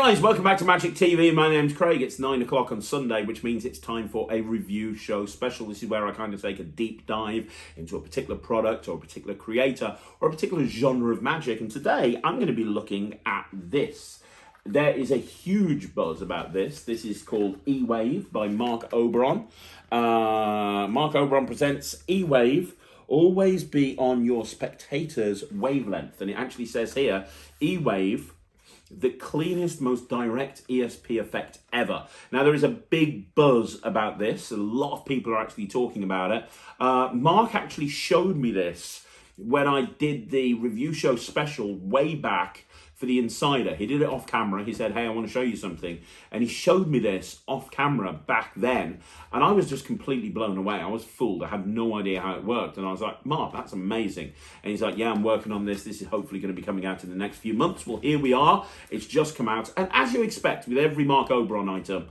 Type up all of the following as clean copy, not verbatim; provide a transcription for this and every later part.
guys, welcome back to Magic TV. My name's Craig. It's 9 o'clock on Sunday, which means it's time for a review show special. This is where I kind of take a deep dive into a particular product or a particular creator or a particular genre of magic. And today I'm going to be looking at this. There is a huge buzz about this. This is called E-Wave by Marc Oberon. Marc Oberon presents E-Wave. Always be on your spectator's wavelength. And it actually says here, E-Wave, the cleanest, most direct ESP effect ever. Now, there is a big buzz about this. A lot of people are actually talking about it. Mark actually showed me this when I did the review show special way back for the Insider. He did it off camera. He said, hey, I want to show you something. And he showed me this off camera back then. And I was just completely blown away. I was fooled. I had no idea how it worked. And I was like, Mark, that's amazing. And he's like, yeah, I'm working on this. This is hopefully going to be coming out in the next few months. Well, here we are. It's just come out. And as you expect with every Marc Oberon item,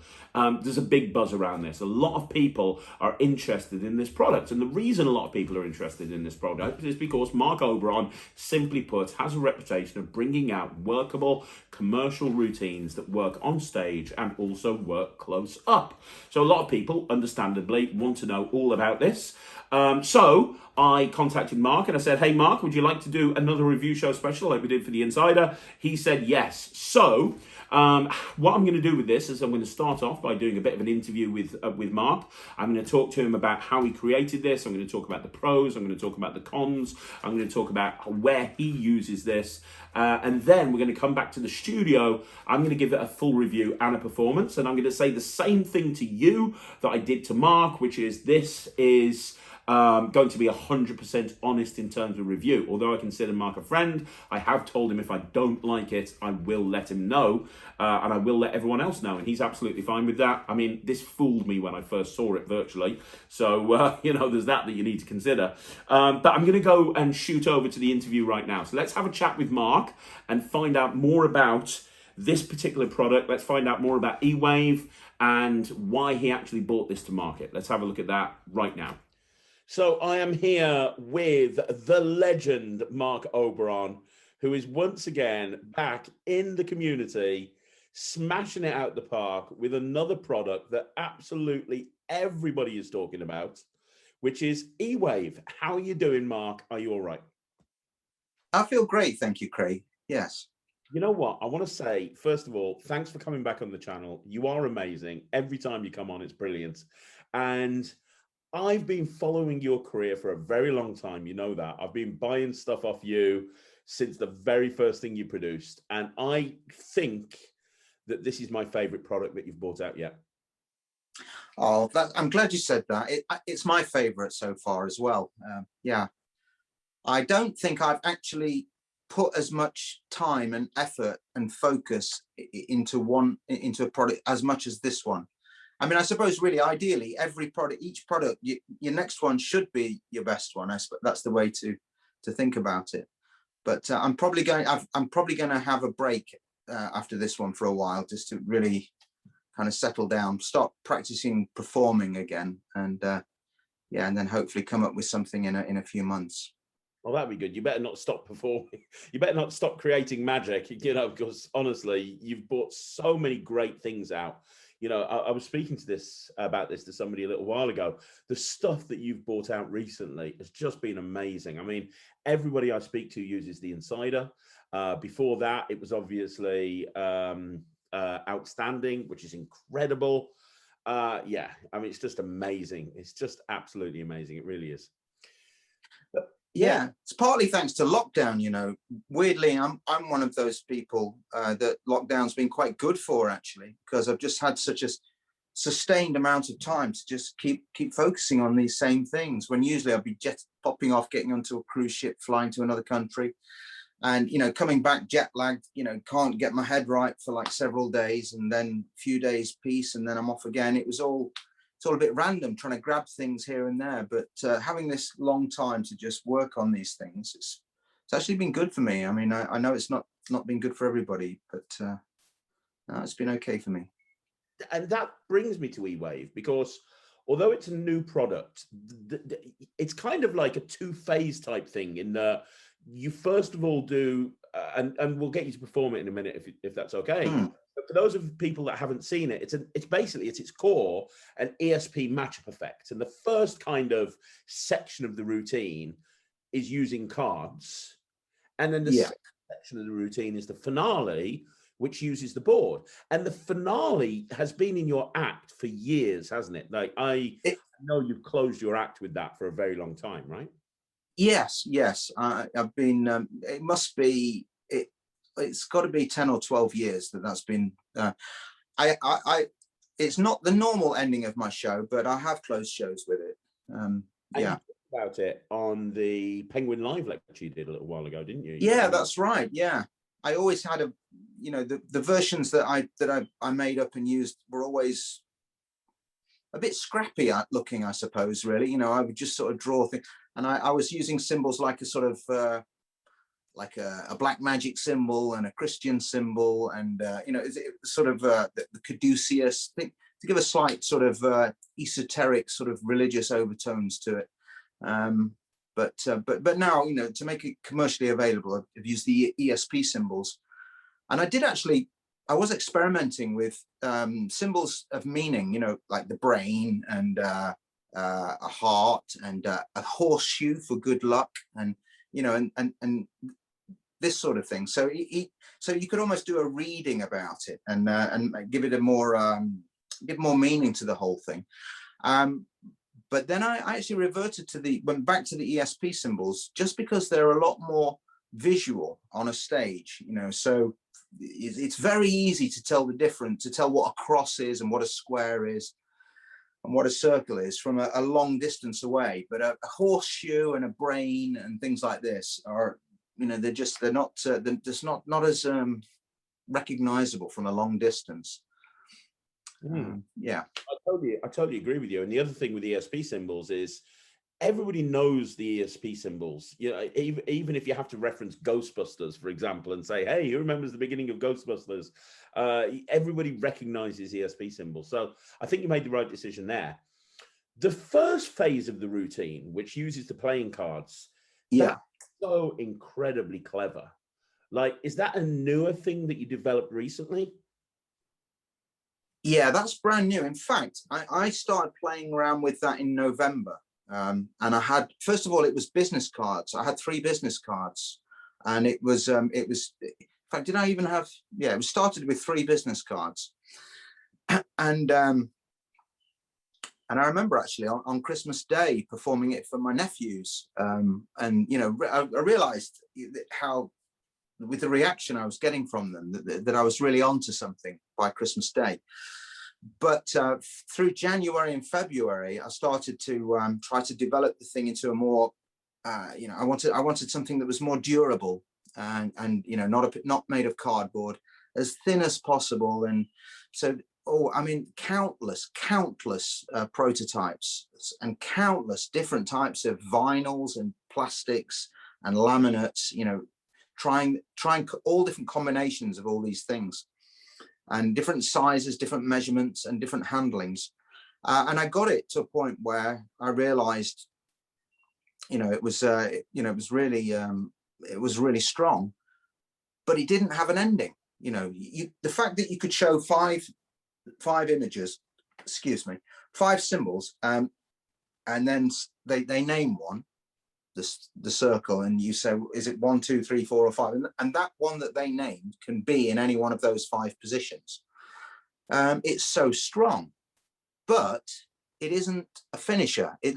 there's a big buzz around this. A lot of people are interested in this product. And the reason a lot of people are interested in this product is because Marc Oberon, simply put, has a reputation of bringing out workable commercial routines that work on stage and also work close up. So a lot of people, understandably, want to know all about this. So I contacted Mark and I said, hey, Mark, would you like to do another review show special like we did for the Insider? He said yes. So what I'm going to do with this is I'm going to start off by doing a bit of an interview with Mark. I'm going to talk to him about how he created this. I'm going to talk about the pros. I'm going to talk about the cons. I'm going to talk about where he uses this. And then we're going to come back to the studio. I'm going to give it a full review and a performance. And I'm going to say the same thing to you that I did to Mark, which is this is going to be 100% honest in terms of review. Although I consider Mark a friend, I have told him if I don't like it, I will let him know, and I will let everyone else know, and he's absolutely fine with that. I mean, this fooled me when I first saw it virtually, so there's that you need to consider. But I'm going to go and shoot over to the interview right now. So let's have a chat with Mark and find out more about this particular product. Let's find out more about E-Wave and why he actually brought this to market. Let's have a look at that right now. So I am here with the legend, Marc Oberon, who is once again back in the community, smashing it out the park with another product that absolutely everybody is talking about, which is E-Wave. How are you doing, Mark? Are you all right? I feel great, thank you, Craig. Yes. You know what? I want to say, first of all, thanks for coming back on the channel. You are amazing. Every time you come on, it's brilliant. And I've been following your career for a very long time. You know that. I've been buying stuff off you since the very first thing you produced. And I think that this is my favorite product that you've brought out yet. Oh, I'm glad you said that. It's my favorite so far as well. Yeah. I don't think I've actually put as much time and effort and focus into a product as much as this one. I mean, I suppose really ideally, each product, your next one should be your best one. That's the way to think about it. But I'm probably going to have a break after this one for a while, just to really kind of settle down, stop practicing performing again, and and then hopefully come up with something in a few months. Well, that'd be good. You better not stop performing. You better not stop creating magic, because honestly, you've brought so many great things out. I was speaking about this to somebody a little while ago. The stuff that you've brought out recently has just been amazing. I mean, everybody I speak to uses the Insider. Before that, it was obviously Outstanding, which is incredible. I mean, it's just amazing. It's just absolutely amazing. It really is. Yeah, it's partly thanks to lockdown. Weirdly, I'm one of those people that lockdown's been quite good for, actually, because I've just had such a sustained amount of time to just keep focusing on these same things, when usually I'd be popping off, getting onto a cruise ship, flying to another country, and coming back jet lagged, can't get my head right for like several days, and then a few days peace, and then I'm off again. It's all a bit random, trying to grab things here and there, but having this long time to just work on these things, it's actually been good for me. I mean, I know it's not been good for everybody, but no, it's been okay for me. And that brings me to E-Wave, because although it's a new product, it's kind of like a two-phase type thing, in that you first of all do, and we'll get you to perform it in a minute if that's okay. for those of people that haven't seen it, it's basically, at its core, an ESP matchup effect. And the first kind of section of the routine is using cards. And then the second section of the routine is the finale, which uses the board. And the finale has been in your act for years, hasn't it? Like, I know you've closed your act with that for a very long time, right? Yes. I've been, it must be, it's got to be 10 or 12 years that's been, it's not the normal ending of my show, but I have closed shows with it. And you talked about it on the Penguin Live lecture you did a little while ago, didn't you? Yeah, that's right. Yeah. I always had the versions that I made up and used were always a bit scrappy looking, I suppose, really. I would just sort of draw things, and I was using symbols like a sort of like a black magic symbol and a Christian symbol, and sort of the caduceus thing, to give a slight sort of esoteric sort of religious overtones to it. But now, to make it commercially available, I've used the ESP symbols. And I was experimenting with symbols of meaning, like the brain and a heart and a horseshoe for good luck, and and this sort of thing. So so you could almost do a reading about it and give it a give more meaning to the whole thing. But then I actually went back to the ESP symbols, just because they're a lot more visual on a stage, so it's very easy to tell the difference, to tell what a cross is and what a square is and what a circle is from a long distance away. But a horseshoe and a brain and things like this are, they're not as recognizable from a long distance. Yeah, I totally agree with you. And the other thing with ESP symbols is everybody knows the ESP symbols. Even if you have to reference Ghostbusters, for example, and say, "Hey, who remembers the beginning of Ghostbusters?" Everybody recognizes ESP symbols. So I think you made the right decision there. The first phase of the routine, which uses the playing cards, that's so incredibly clever. Like, is that a newer thing that you developed recently? Yeah, that's brand new. In fact, I started playing around with that in November. And I had, first of all, it was business cards. I had 3 business cards, and it was, in fact, did I even have, it was started with 3 business cards. And I remember actually on Christmas Day performing it for my nephews. And, I realized how, with the reaction I was getting from them, that I was really onto something by Christmas Day. But through January and February, I started to try to develop the thing into a more, I wanted something that was more durable and not made of cardboard, as thin as possible. And so, countless prototypes and countless different types of vinyls and plastics and laminates, trying all different combinations of all these things, and different sizes, different measurements, and different handlings. And I got it to a point where I realized, it was really strong, but it didn't have an ending. The fact that you could show five images, 5 symbols, and then they name one, the circle, and you say, is it 1, 2, 3, 4, or 5? And that one that they named can be in any one of those 5 positions. It's so strong, but it isn't a finisher. It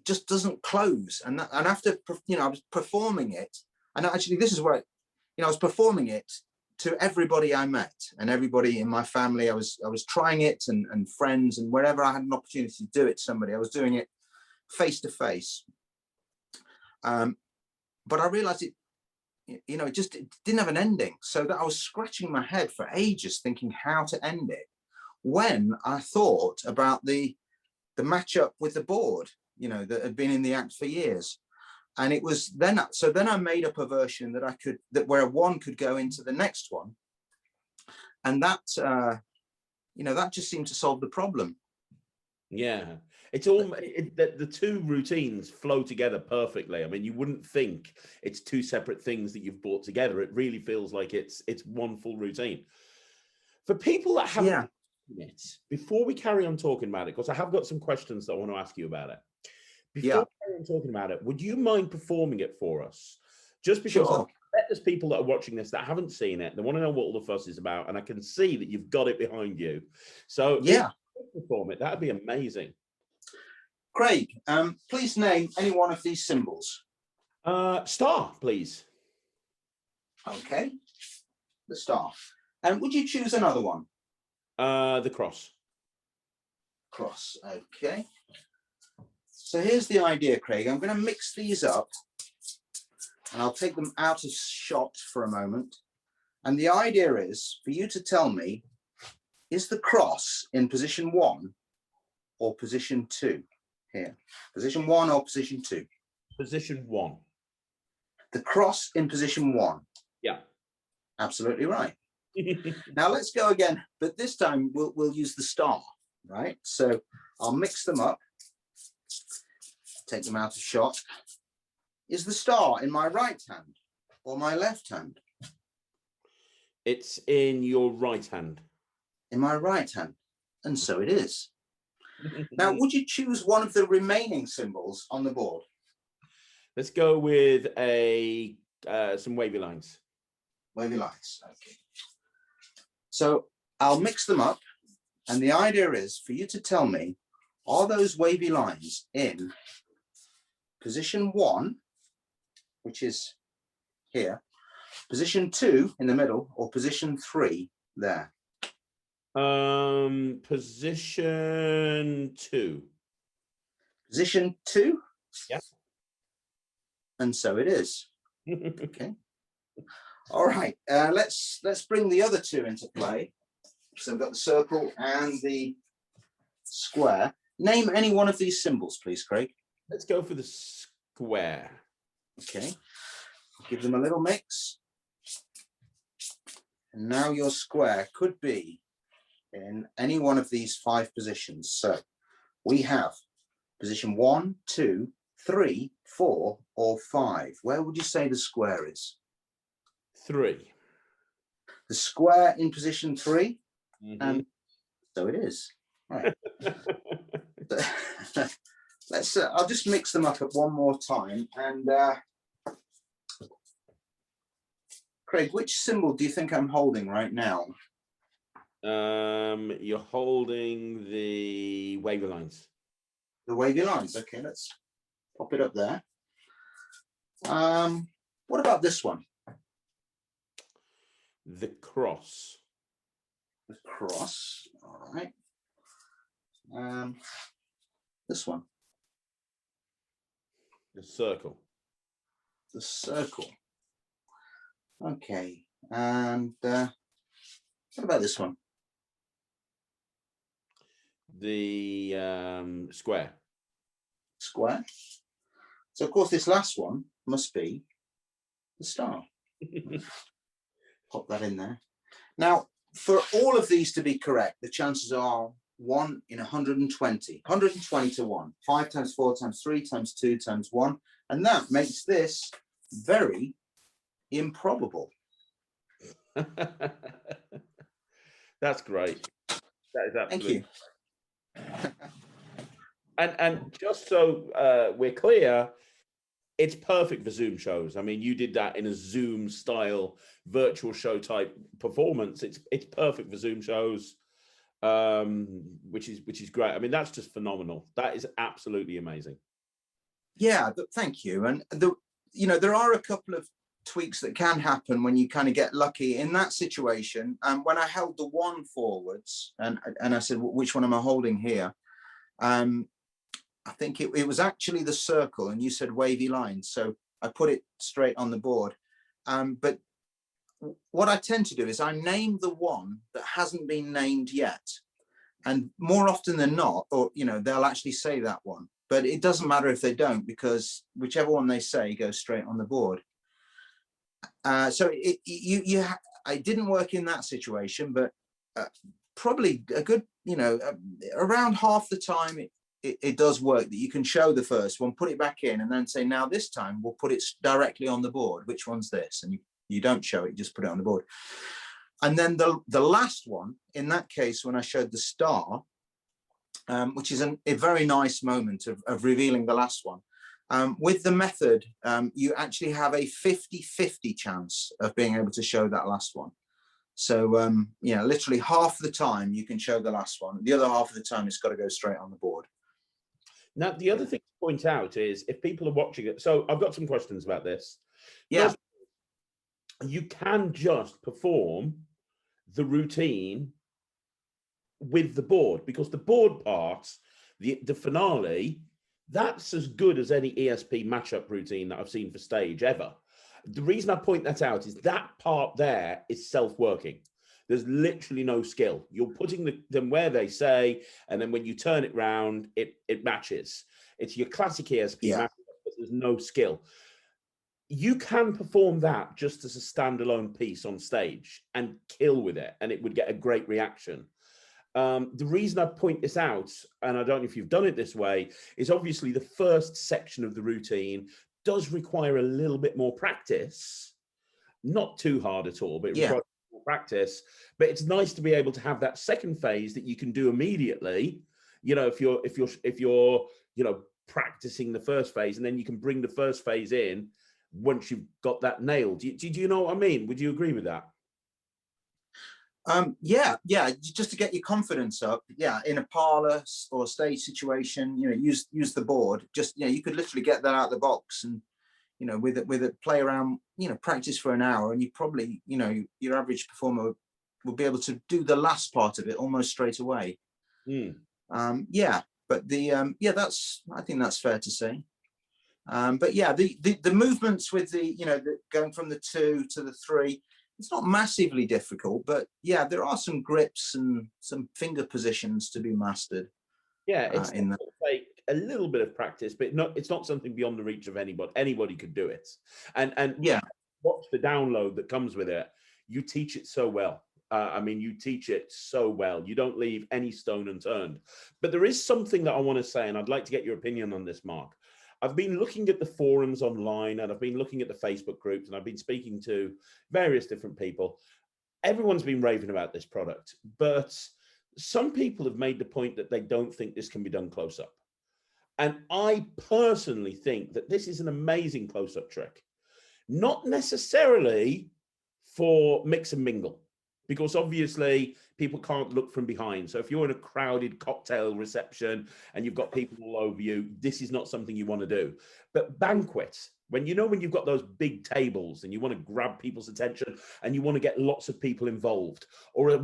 just doesn't close. And after, I was performing it, and actually this is where, I was performing it to everybody I met and everybody in my family. I was trying it, and friends, and wherever I had an opportunity to do it to somebody, I was doing it face to face. But I realized it didn't have an ending, so that I was scratching my head for ages thinking how to end it, when I thought about the matchup with the board, that had been in the act for years. And it was then I made up a version where one could go into the next one, and that that just seemed to solve the problem. Yeah, it's all the 2 routines flow together perfectly. I mean, you wouldn't think it's 2 separate things that you've brought together. It really feels like it's one full routine. For people that haven't Yeah. seen it, before we carry on talking about it, because I have got some questions that I want to ask you about it. Before Yeah. we carry on talking about it, would you mind performing it for us? Just because I Sure. bet there's people that are watching this that haven't seen it. They want to know what all the fuss is about, and I can see that you've got it behind you. So Yeah. if you could perform it, that'd be amazing. Craig, please name any one of these symbols. Star, please. Okay. The star. And would you choose another one? The cross. Cross. Okay. So here's the idea, Craig. I'm going to mix these up and I'll take them out of shot for a moment. And the idea is for you to tell me, is the cross in position 1 or position 2 here? Position 1 or position 2? Position 1. The cross in position 1. Yeah. Absolutely right. Now let's go again, but this time we'll use the star, right? So I'll mix them up, take them out of shot. Is the star in my right hand or my left hand? It's in your right hand. In my right hand, and so it is. Now, would you choose one of the remaining symbols on the board? Let's go with some wavy lines. Wavy lines, okay. So I'll mix them up, and the idea is for you to tell me, are those wavy lines in position 1, which is here, position 2 in the middle, or position 3 there? Position 2. Position 2? Yeah. And so it is. Okay. All right. Let's bring the other 2 into play. So we've got the circle and the square. Name any one of these symbols, please, Craig. Let's go for the square. Okay. Give them a little mix. And now your square could be in any one of these 5 positions. So we have position 1, 2, 3, 4, or 5. Where would you say the square is? 3. The square in position 3, Mm-hmm. and so it is. Right. Let's. I'll just mix them up at one more time. And Craig, which symbol do you think I'm holding right now? You're holding the wavy lines. The wavy lines. Okay, let's pop it up there. What about this one? The cross. The cross. All right. This one. The circle. The circle. Okay. And what about this one? The square. Square. So of course this last one must be the star. Pop that in there. Now, for all of these to be correct, the chances are 1 in 120. 120 to 1. 5 times 4 times 3 times 2 times 1. And that makes this very improbable. That's great. That is absolutely. Thank you. And just so we're clear, it's perfect for Zoom shows. I mean, you did that in a Zoom style virtual show type performance. It's perfect for Zoom shows, which is great. I mean, that's just phenomenal. That is absolutely amazing. Yeah, but thank you. And there are a couple of tweaks that can happen when you kind of get lucky in that situation. When I held the 1 forwards and I said, which one am I holding here? I think it was actually the circle, and you said wavy lines. So I put it straight on the board. But what I tend to do is I name the one that hasn't been named yet. And more often than not, or, they'll actually say that one. But it doesn't matter if they don't, because whichever one they say goes straight on the board. So I didn't work in that situation, but probably a good, around half the time it does work, that you can show the first one, put it back in, and then say, now this time we'll put it directly on the board. Which one's this? And you don't show it, just put it on the board. And then the last one, in that case, when I showed the star, which is a very nice moment of revealing the last one, with the method, you actually have a 50-50 chance of being able to show that last one. So, yeah, literally half the time you can show the last one. The other half of the time it's got to go straight on the board. Now, the other thing to point out is if people are watching it, so I've got some questions about this. Yeah. First, you can just perform the routine with the board, because the board part, the finale, that's as good as any ESP matchup routine that I've seen for stage ever. The reason I point that out is that part there is self-working. There's literally no skill. You're putting them where they say, and then when you turn it round, it matches. It's your classic ESP matchup, but there's no skill. You can perform that just as a standalone piece on stage and kill with it, and it would get a great reaction. The reason I point this out, and I don't know if you've done it this way, is obviously the first section of the routine does require a little bit more practice. Not too hard at all, but it requires more practice. But it's nice to be able to have that second phase that you can do immediately. You know, if you're you know, practicing the first phase, and then you can bring the first phase in once you've got that nailed. Do you know what I mean? Would you agree with that? Yeah, just to get your confidence up. Yeah, in a parlor or stage situation, you know, use the board. Just, you know, you could literally get that out of the box, and, you know, with it play around, you know, practice for an hour, and you probably, you know, your average performer will be able to do the last part of it almost straight away. Yeah, but I think that's fair to say. But yeah, the movements with the, you know, going from the 2 to the 3, it's not massively difficult, but yeah, there are some grips and some finger positions to be mastered. Yeah, it's like a little bit of practice, but it's not something beyond the reach of anybody. Anybody could do it. And yeah, watch the download that comes with it. You teach it so well. I mean, you teach it so well. You don't leave any stone unturned. But there is something that I want to say, and I'd like to get your opinion on this, Mark. I've been looking at the forums online, and I've been looking at the Facebook groups, and I've been speaking to various different people. Everyone's been raving about this product, but some people have made the point that they don't think this can be done close up. And I personally think that this is an amazing close-up trick. Not necessarily for mix and mingle, because obviously people can't look from behind. So if you're in a crowded cocktail reception and you've got people all over you, this is not something you want to do. But banquet, when you've got those big tables and you want to grab people's attention and you want to get lots of people involved, or a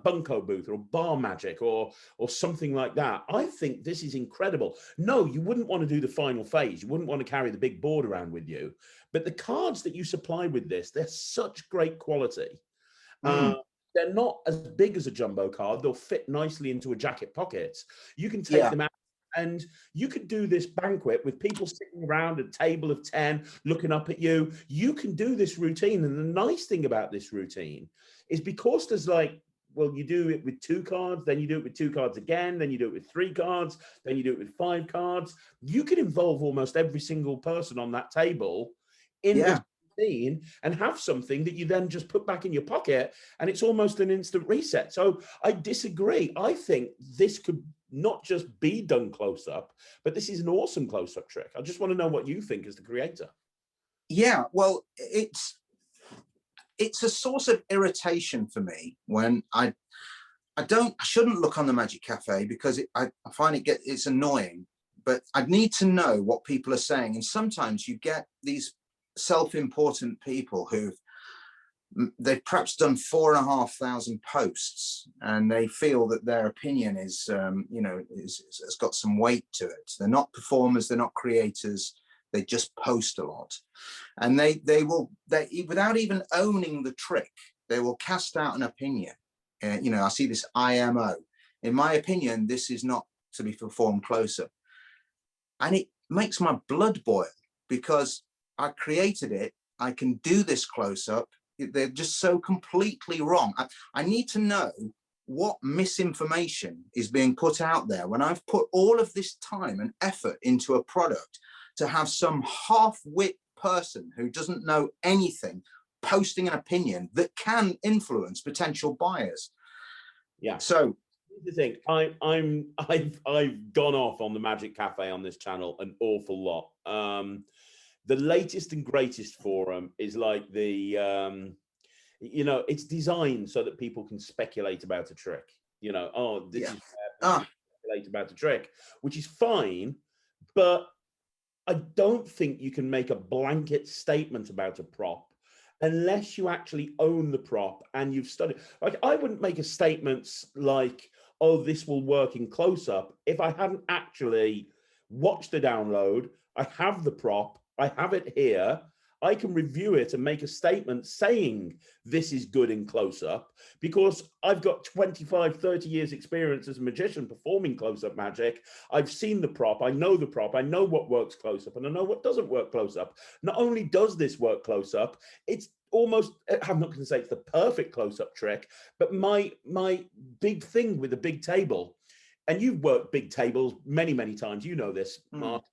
bunko booth or bar magic or something like that, I think this is incredible. No, you wouldn't want to do the final phase. You wouldn't want to carry the big board around with you. But the cards that you supply with this, they're such great quality. They're not as big as a jumbo card. They'll fit nicely into a jacket pocket. You can take them out, and you could do this banquet with people sitting around a table of 10 looking up at you. You can do this routine. And the nice thing about this routine is, because there's like, well, you do it with 2 cards, then you do it with 2 cards again, then you do it with 3 cards, then you do it with 5 cards. You can involve almost every single person on that table in this routine and have something that you then just put back in your pocket, and it's almost an instant reset. So I disagree. I think this could not just be done close up, but this is an awesome close-up trick. I just want to know what you think as the creator. Yeah, well, it's a source of irritation for me when I shouldn't look on the Magic Cafe, because I find it's annoying, but I need to know what people are saying. And sometimes you get these self-important people they've perhaps done 4,500 posts, and they feel that their opinion is, has got some weight to it. They're not performers, they're not creators. They just post a lot, and they without even owning the trick, they will cast out an opinion. I see this IMO. In my opinion, this is not to be performed closer, and it makes my blood boil, because I created it. I can do this close up. They're just so completely wrong. I need to know what misinformation is being put out there when I've put all of this time and effort into a product, to have some half-wit person who doesn't know anything posting an opinion that can influence potential buyers. Yeah. So the thing, I've gone off on the Magic Cafe on this channel an awful lot. The latest and greatest forum is like the it's designed so that people can speculate about a trick. This is where people speculate about a trick, which is fine, but I don't think you can make a blanket statement about a prop unless you actually own the prop and you've studied. Like, I wouldn't make a statement like, oh, this will work in close-up if I hadn't actually watched the download. I have the prop, I have it here, I can review it and make a statement saying this is good in close-up, because I've got 25, 30 years experience as a magician performing close-up magic. I've seen the prop, I know the prop, I know what works close-up, and I know what doesn't work close-up. Not only does this work close-up, it's almost, I'm not going to say it's the perfect close-up trick, but my big thing with a big table, and you've worked big tables many, many times, you know this, Mark.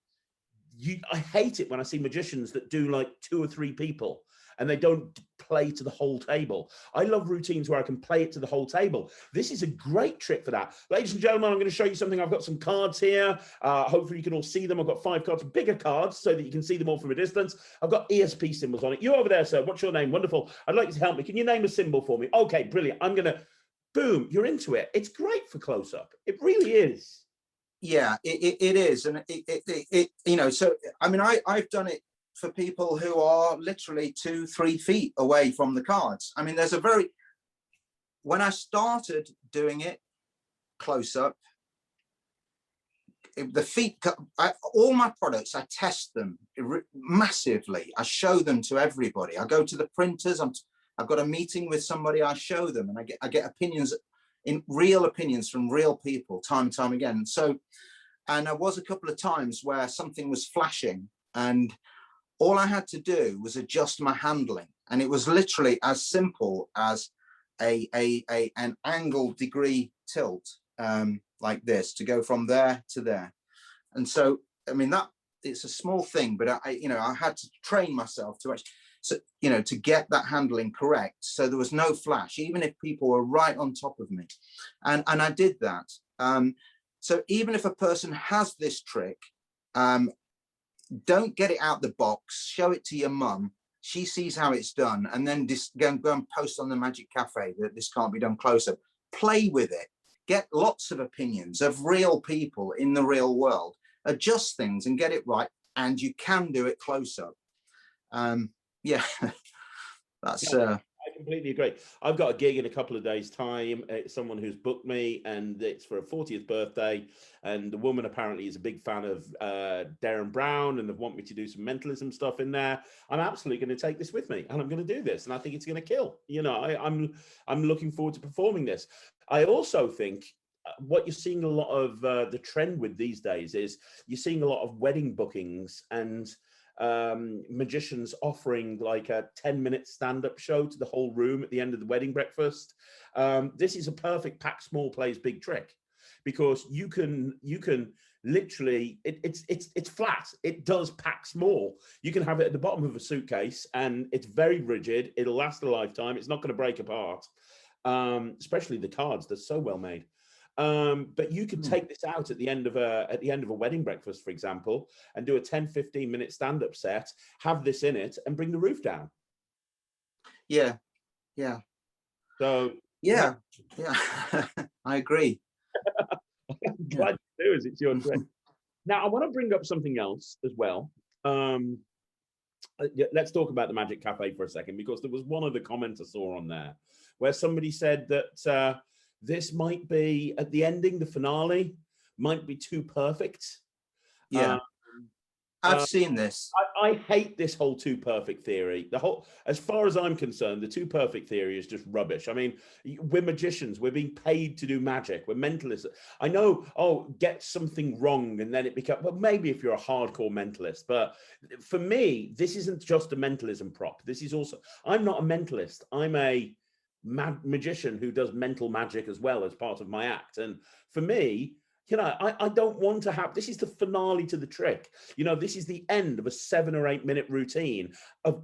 I hate it when I see magicians that do like 2 or 3 people and they don't play to the whole table. I love routines where I can play it to the whole table. This is a great trick for that. Ladies and gentlemen, I'm going to show you something. I've got some cards here. Hopefully you can all see them. I've got 5 cards, bigger cards, so that you can see them all from a distance. I've got ESP symbols on it. You over there, sir, what's your name? Wonderful. I'd like you to help me. Can you name a symbol for me? Okay, brilliant. I'm going to, boom, you're into it. It's great for close-up. It really is. Yeah, it is. And so, I mean, I've done it for people who are literally 2-3 feet away from the cards. I mean, when I started doing it close up, the feet, all my products, I test them massively. I show them to everybody. I go to the printers. I've got a meeting with somebody. I show them, and I get opinions, real opinions from real people, time and time again. So, and there was a couple of times where something was flashing, and all I had to do was adjust my handling, and it was literally as simple as an angle degree tilt, like this, to go from there to there. And so, I mean, it's a small thing, but I had to train myself to actually, so, to get that handling correct. So there was no flash, even if people were right on top of me. And I did that. So even if a person has this trick, don't get it out the box, show it to your mum. She sees how it's done, and then just go and post on the Magic Cafe that this can't be done close up. Play with it. Get lots of opinions of real people in the real world. Adjust things and get it right, and you can do it close up. Yeah, that's. I completely agree. I've got a gig in a couple of days' time. It's someone who's booked me, and it's for a 40th birthday. And the woman apparently is a big fan of Darren Brown, and they want me to do some mentalism stuff in there. I'm absolutely going to take this with me, and I'm going to do this, and I think it's going to kill. I'm looking forward to performing this. I also think what you're seeing a lot of the trend with these days is you're seeing a lot of wedding bookings and magicians offering like a 10-minute stand-up show to the whole room at the end of the wedding breakfast. This is a perfect pack small plays big trick, because you can literally, it's flat. It does pack small. You can have it at the bottom of a suitcase, and it's very rigid. It'll last a lifetime. It's not going to break apart. Especially the cards, they're so well made. But you can take this out at the end of a wedding breakfast, for example, and do a 10-15 minute stand-up set, have this in it, and bring the roof down. Yeah. So yeah. I agree. I'm glad you do, as it's your trick. Now I want to bring up something else as well. Let's talk about the Magic Cafe for a second, because there was one of the comments I saw on there where somebody said that this might be, at the ending, the finale might be too perfect. Yeah, I've seen this. I hate this whole too perfect theory. As far as I'm concerned, the too perfect theory is just rubbish. I mean, we're magicians. We're being paid to do magic. We're mentalists. I know, get something wrong and then it becomes, well, maybe if you're a hardcore mentalist. But for me, this isn't just a mentalism prop. This is also, I'm not a mentalist. I'm a magician who does mental magic as well as part of my act. And for me, You know, I don't want to have, this is the finale to the trick. You know, this is the end of a 7 or 8 minute routine of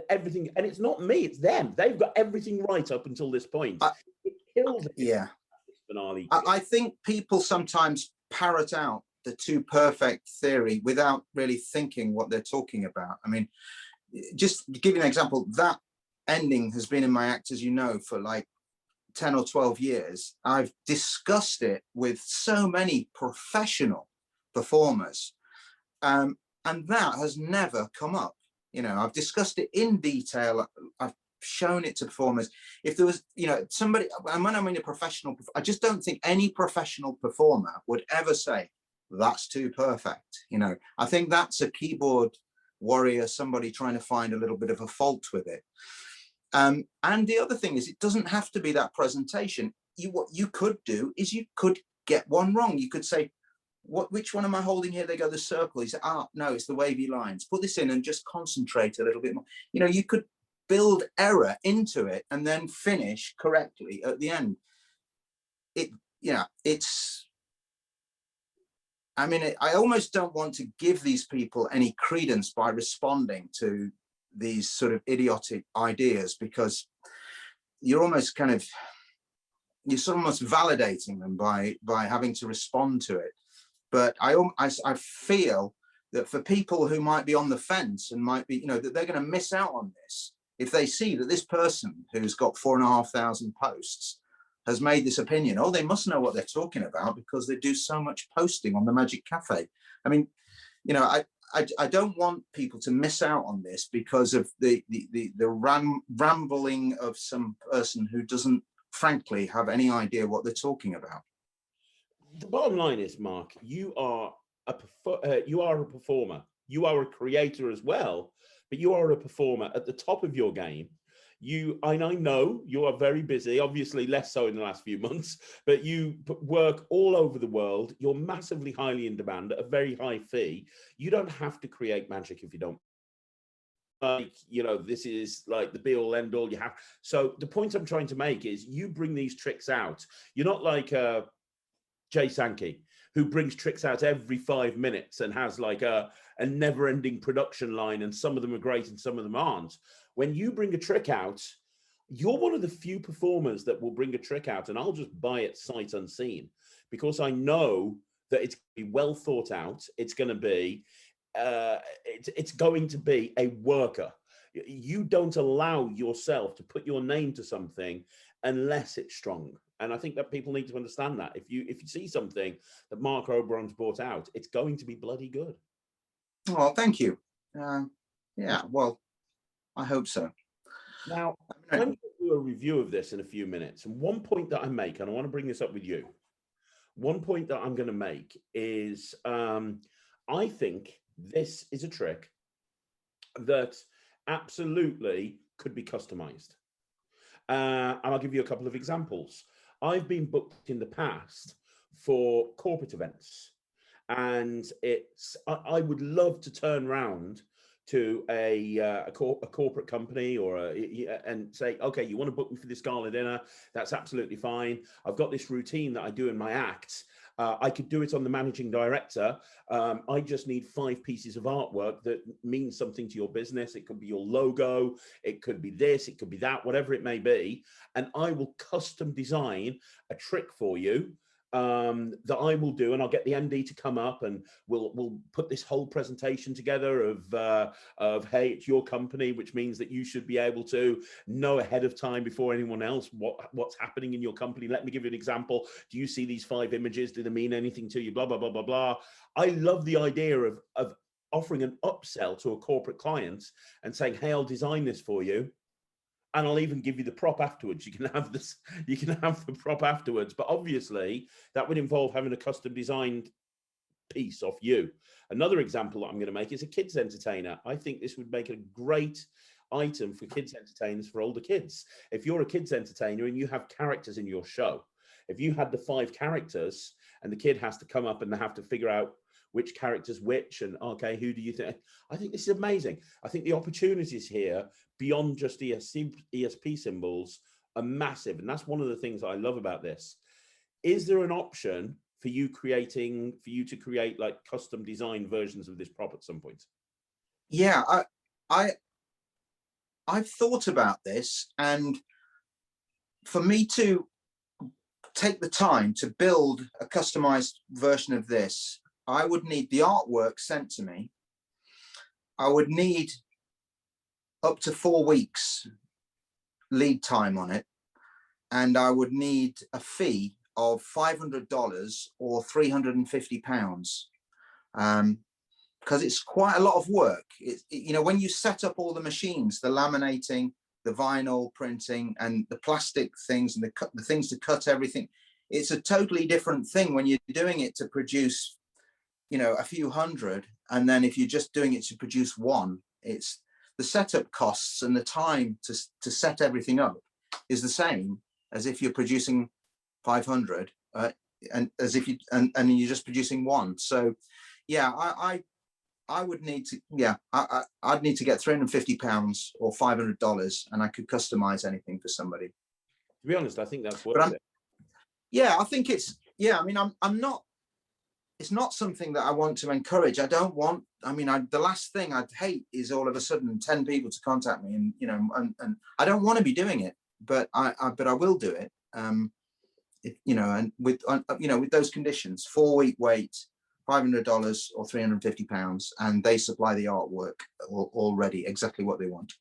everything. And it's not me, it's them. They've got everything right up until this point. I, It kills it. yeah. This finale. I think people sometimes parrot out the too perfect theory without really thinking what they're talking about. I mean, just to give you an example, that ending has been in my act, as you know, for like 10 or 12 years. I've discussed it with so many professional performers, and that has never come up. You know, I've discussed it in detail. I've shown it to performers. If there was, you know, somebody, and when I mean a professional, I just don't think any professional performer would ever say that's too perfect. You know, I think that's a keyboard warrior, somebody trying to find a little bit of a fault with it. And the other thing is, it doesn't have to be that presentation. What you could do is you could get one wrong. You could say, which one am I holding here? They go, the circle. You say, no, it's the wavy lines. Put this in and just concentrate a little bit more. You know, you could build error into it and then finish correctly at the end. I mean, I almost don't want to give these people any credence by responding to these sort of idiotic ideas, because you're almost validating them by having to respond to it. But I feel that for people who might be on the fence and might be, you know, that they're going to miss out on this if they see that this person who's got 4,500 posts has made this opinion. Oh, they must know what they're talking about because they do so much posting on the Magic Cafe. I mean, you know, I don't want people to miss out on this because of the rambling of some person who doesn't, frankly, have any idea what they're talking about. The bottom line is, Mark, you are a performer. You are a creator as well, but you are a performer at the top of your game. And I know you are very busy, obviously less so in the last few months, but you work all over the world. You're massively highly in demand at a very high fee. You don't have to create magic if you don't. Like, you know, this is like the be all end all you have. So the point I'm trying to make is you bring these tricks out. You're not like Jay Sankey, who brings tricks out every 5 minutes and has like a never-ending production line, and some of them are great and some of them aren't. When you bring a trick out, you're one of the few performers that will bring a trick out and I'll just buy it sight unseen, because I know that it's going to be well thought out. It's going to be it's going to be a worker. You don't allow yourself to put your name to something unless it's strong. And I think that people need to understand that. If you see something that Marc Oberon's brought out, it's going to be bloody good. Well, thank you. Yeah, well, I hope so. Now, I'm going to do a review of this in a few minutes. And one point that I make, and I want to bring this up with you, one point that I'm going to make is I think this is a trick that absolutely could be customized. And I'll give you a couple of examples. I've been booked in the past for corporate events, and I would love to turn around to a corporate company and say, okay, you want to book me for this gala dinner? That's absolutely fine. I've got this routine that I do in my act. I could do it on the managing director. I just need 5 pieces of artwork that means something to your business. It could be your logo, it could be this, it could be that, whatever it may be. And I will custom design a trick for you that I will do, and I'll get the MD to come up and we'll put this whole presentation together of hey, it's your company, which means that you should be able to know ahead of time before anyone else what's happening in your company. Let me give you an example. Do you see these 5 images? Do they mean anything to you? Blah, blah, blah, blah, blah. I love the idea of offering an upsell to a corporate client and saying, hey, I'll design this for you. And I'll even give you the prop afterwards. You can have this, you can have the prop afterwards. But obviously, that would involve having a custom designed piece off you. Another example that I'm going to make is a kids entertainer. I think this would make a great item for kids entertainers for older kids. If you're a kids entertainer and you have characters in your show, if you had the 5 characters and the kid has to come up and they have to figure out which character's which, and okay, who do you think? I think this is amazing. I think the opportunities here beyond just ESP symbols are massive. And that's one of the things I love about this. Is there an option for you to create like custom design versions of this prop at some point? Yeah, I've thought about this, and for me to take the time to build a customized version of this, I would need the artwork sent to me. I would need up to 4 weeks lead time on it, and I would need a fee of $500 or £350, because it's quite a lot of work. You know, when you set up all the machines, the laminating, the vinyl printing, and the plastic things, and the things to cut everything, it's a totally different thing when you're doing it to produce, you know, a few hundred, and then if you're just doing it to produce one, it's the setup costs and the time to set everything up is the same as if you're producing 500, and as if you and you're just producing one. So yeah, I would need to, yeah, I'd need to get £350 or $500, and I could customize anything for somebody. To be honest, I think that's worth it. Yeah, I think it's, yeah, I mean, I'm not, it's not something that I want to encourage. I don't want, I mean, the last thing I'd hate is all of a sudden 10 people to contact me, and, you know, and I don't want to be doing it, but I will do it. You know, and with, you know, with those conditions, 4-week wait, $500 or £350, and they supply the artwork already, exactly what they want.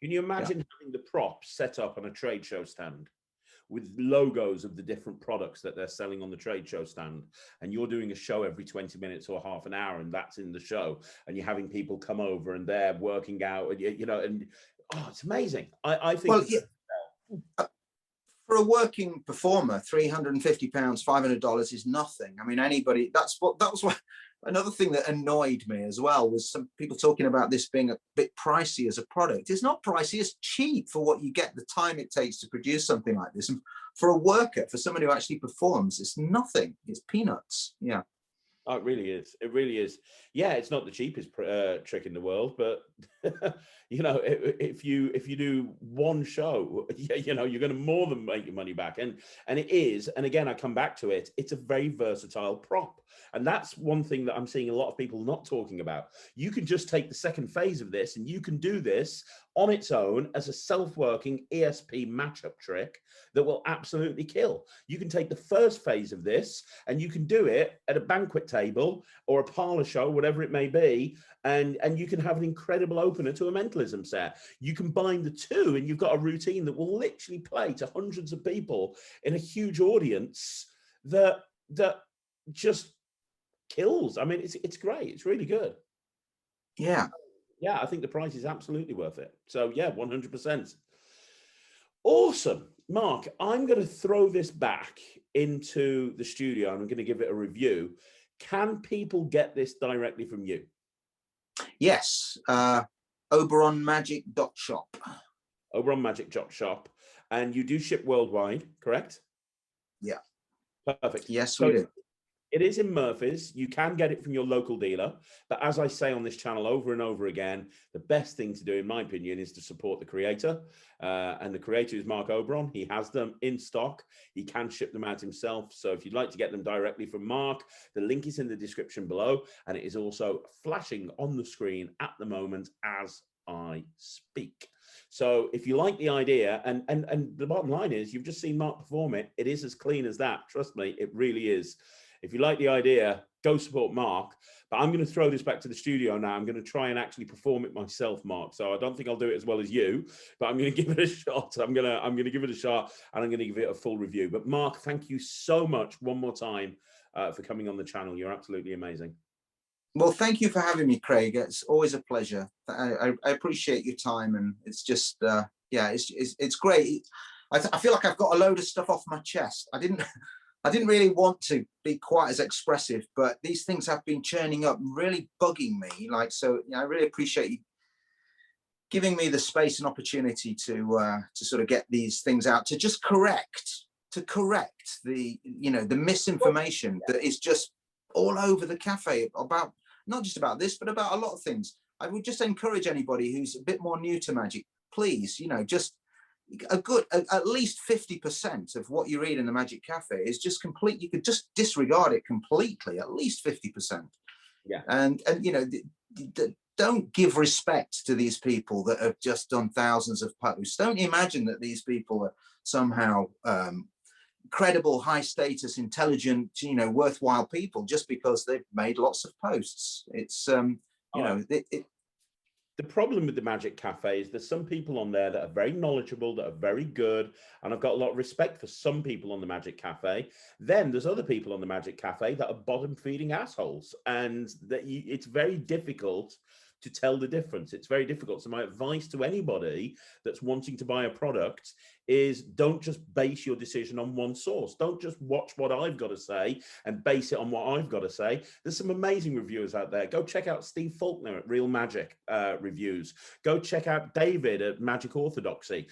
Can you imagine having the props set up on a trade show stand with logos of the different products that they're selling on the trade show stand, and you're doing a show every 20 minutes or half an hour, and that's in the show, and you're having people come over and they're working out, and you know, and oh, it's amazing. I think, well, yeah, for a working performer, £350, $500 is nothing. I mean, anybody, that was what another thing that annoyed me as well, was some people talking about this being a bit pricey as a product. It's not pricey, it's cheap for what you get, the time it takes to produce something like this. And for a worker, for someone who actually performs, it's nothing, it's peanuts. Yeah. Oh, it really is. It really is. Yeah, it's not the cheapest trick in the world, but you know, if you do one show, you know, you're going to more than make your money back. And it is. And again, I come back to it. It's a very versatile prop, and that's one thing that I'm seeing a lot of people not talking about. You can just take the second phase of this, and you can do this on its own as a self-working ESP matchup trick that will absolutely kill. You can take the first phase of this, and you can do it at a banquet table or a parlor show, whatever it may be, and you can have an incredible opener to a mentalism set. You combine the two, and you've got a routine that will literally play to hundreds of people in a huge audience that just kills. I mean, it's great. It's really good. Yeah. Yeah, I think the price is absolutely worth it. So yeah, 100%. Awesome. Mark, I'm going to throw this back into the studio, and I'm going to give it a review. Can people get this directly from you? Yes. OberonMagic.shop. OberonMagic.shop. And you do ship worldwide, correct? Yeah. Perfect. Yes, we do. It is in Murphy's. You can get it from your local dealer. But as I say on this channel over and over again, the best thing to do, in my opinion, is to support the creator. And the creator is Marc Oberon. He has them in stock. He can ship them out himself. So if you'd like to get them directly from Marc, the link is in the description below. And it is also flashing on the screen at the moment as I speak. So if you like the idea, and the bottom line is, you've just seen Marc perform it. It is as clean as that. Trust me, it really is. If you like the idea, go support Marc. But I'm going to throw this back to the studio now. I'm going to try and actually perform it myself, Marc. So I don't think I'll do it as well as you, but I'm going to give it a shot. I'm going to give it a shot, and I'm going to give it a full review. But Marc, thank you so much one more time for coming on the channel. You're absolutely amazing. Well, thank you for having me, Craig. It's always a pleasure. I appreciate your time, and it's just yeah, it's great. I feel like I've got a load of stuff off my chest. I didn't really want to be quite as expressive, but these things have been churning up, really bugging me. Like, so, you know, I really appreciate you giving me the space and opportunity to sort of get these things out, to just correct the, you know, the misinformation that is just all over the cafe about, not just about this, but about a lot of things. I would just encourage anybody who's a bit more new to magic, please, you know, just at least 50% of what you read in the Magic Cafe is just complete. You could just disregard it completely, at least 50%. Yeah. And you know, don't give respect to these people that have just done thousands of posts. Don't imagine that these people are somehow credible, high status, intelligent, you know, worthwhile people just because they've made lots of posts. It's you know, the problem with the Magic Cafe is there's some people on there that are very knowledgeable, that are very good, and I've got a lot of respect for some people on the Magic Cafe. Then there's other people on the Magic Cafe that are bottom-feeding assholes, and it's very difficult to tell the difference. It's very difficult. So my advice to anybody that's wanting to buy a product is don't just base your decision on one source. Don't just watch what I've got to say and base it on what I've got to say. There's some amazing reviewers out there. Go check out Steve Faulkner at Real Magic Reviews. Go check out David at Magic Orthodoxy.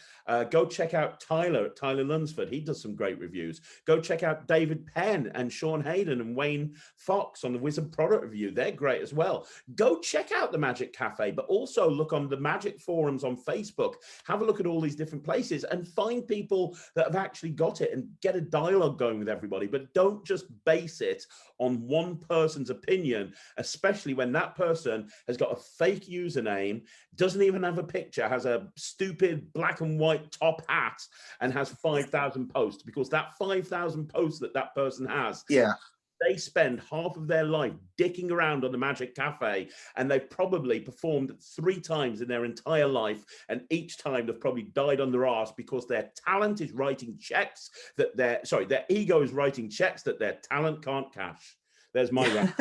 Go check out Tyler at Tyler Lunsford. He does some great reviews. Go check out David Penn and Sean Hayden and Wayne Fox on the Wizard Product Review. They're great as well. Go check out the Magic Cafe, but also look on the Magic forums on Facebook. Have a look at all these different places and find people that have actually got it and get a dialogue going with everybody. But don't just base it on one person's opinion, especially when that person has got a fake username, doesn't even have a picture, has a stupid black and white top hat, and has 5,000 posts, because that 5,000 posts that person has, yeah, they spend half of their life dicking around on the Magic Cafe, and they've probably performed 3 times in their entire life, and each time they've probably died on their arse because their talent is writing checks that their ego is writing checks that their talent can't cash. There's my rant.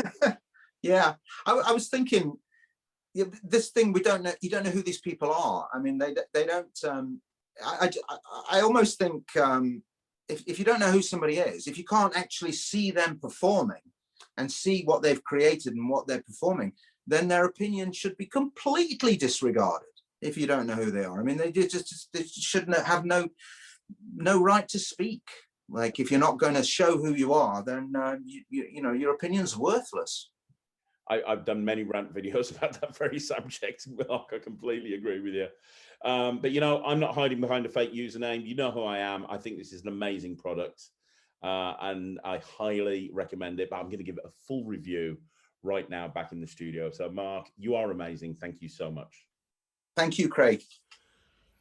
Yeah, I was thinking, this thing, we don't know. You don't know who these people are. I mean, they don't. I almost think. If you don't know who somebody is, if you can't actually see them performing and see what they've created and what they're performing, then their opinion should be completely disregarded. If you don't know who they are, I mean, they shouldn't have no right to speak. Like, if you're not going to show who you are, then you know, your opinion's worthless. I've done many rant videos about that very subject, Mark. I completely agree with you. But, you know, I'm not hiding behind a fake username. You know who I am. I think this is an amazing product, and I highly recommend it. But I'm going to give it a full review right now back in the studio. So, Mark, you are amazing. Thank you so much. Thank you, Craig.